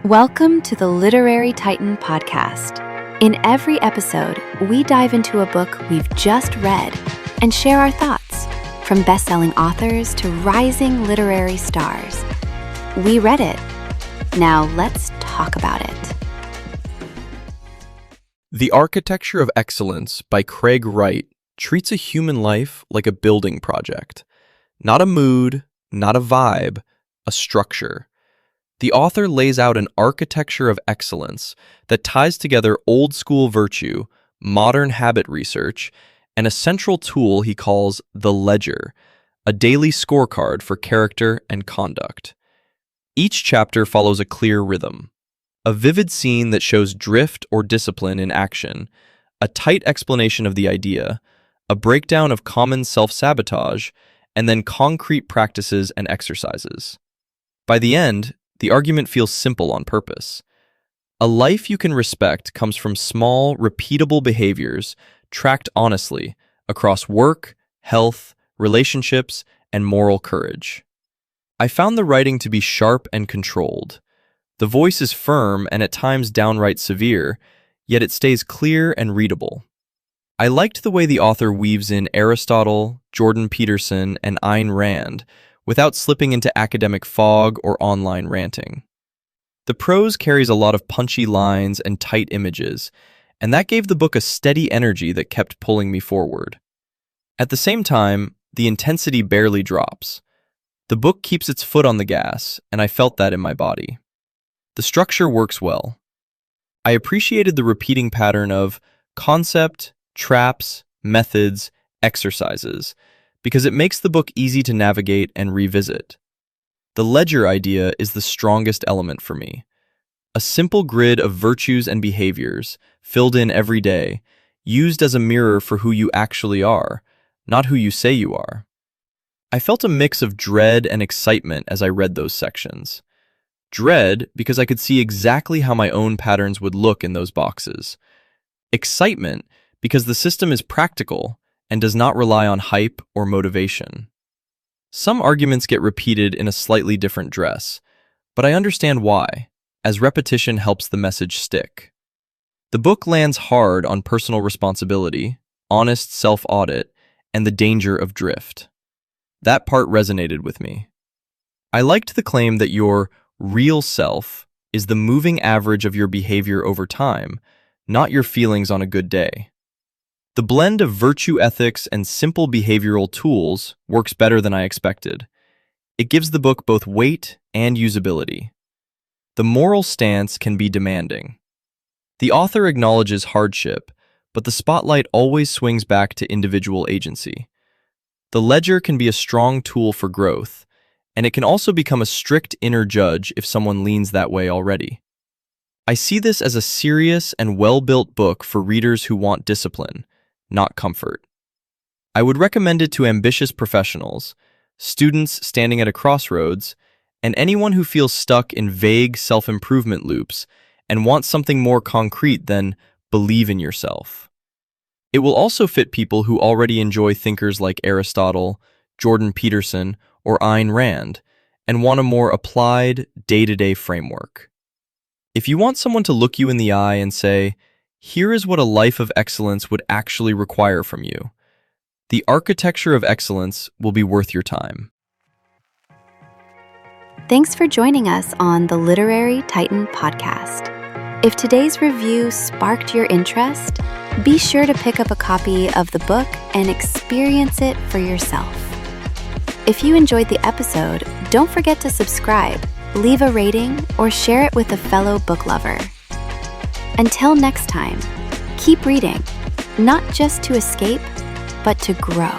Welcome to the Literary Titan podcast. In every episode, we dive into a book we've just read and share our thoughts, from best-selling authors to rising literary stars. We read it. Now let's talk about it. The Architecture of Excellence by Craig Wright treats a human life like a building project. Not a mood, not a vibe, a structure. The author lays out an architecture of excellence that ties together old-school virtue, modern habit research, and a central tool he calls the ledger, a daily scorecard for character and conduct. Each chapter follows a clear rhythm, a vivid scene that shows drift or discipline in action, a tight explanation of the idea, a breakdown of common self-sabotage, and then concrete practices and exercises. By the end, the argument feels simple on purpose. A life you can respect comes from small, repeatable behaviors tracked honestly across work, health, relationships, and moral courage. I found the writing to be sharp and controlled. The voice is firm and at times downright severe, yet it stays clear and readable. I liked the way the author weaves in Aristotle, Jordan Peterson, and Ayn Rand without slipping into academic fog or online ranting. The prose carries a lot of punchy lines and tight images, and that gave the book a steady energy that kept pulling me forward. At the same time, the intensity barely drops. The book keeps its foot on the gas, and I felt that in my body. The structure works well. I appreciated the repeating pattern of concept, traps, methods, exercises, because it makes the book easy to navigate and revisit. The ledger idea is the strongest element for me. A simple grid of virtues and behaviors, filled in every day, used as a mirror for who you actually are, not who you say you are. I felt a mix of dread and excitement as I read those sections. Dread because I could see exactly how my own patterns would look in those boxes. Excitement because the system is practical and does not rely on hype or motivation. Some arguments get repeated in a slightly different dress, but I understand why, as repetition helps the message stick. The book lands hard on personal responsibility, honest self-audit, and the danger of drift. That part resonated with me. I liked the claim that your real self is the moving average of your behavior over time, not your feelings on a good day. The blend of virtue ethics and simple behavioral tools works better than I expected. It gives the book both weight and usability. The moral stance can be demanding. The author acknowledges hardship, but the spotlight always swings back to individual agency. The ledger can be a strong tool for growth, and it can also become a strict inner judge if someone leans that way already. I see this as a serious and well-built book for readers who want discipline, not comfort. I would recommend it to ambitious professionals, students standing at a crossroads, and anyone who feels stuck in vague self-improvement loops and wants something more concrete than believe in yourself. It will also fit people who already enjoy thinkers like Aristotle, Jordan Peterson, or Ayn Rand, and want a more applied, day-to-day framework. If you want someone to look you in the eye and say, "Here is what a life of excellence would actually require from you," The Architecture of Excellence will be worth your time. Thanks for joining us on the Literary Titan podcast. If today's review sparked your interest, be sure to pick up a copy of the book and experience it for yourself. If you enjoyed the episode, don't forget to subscribe, leave a rating, or share it with a fellow book lover. Until next time, keep reading, not just to escape, but to grow.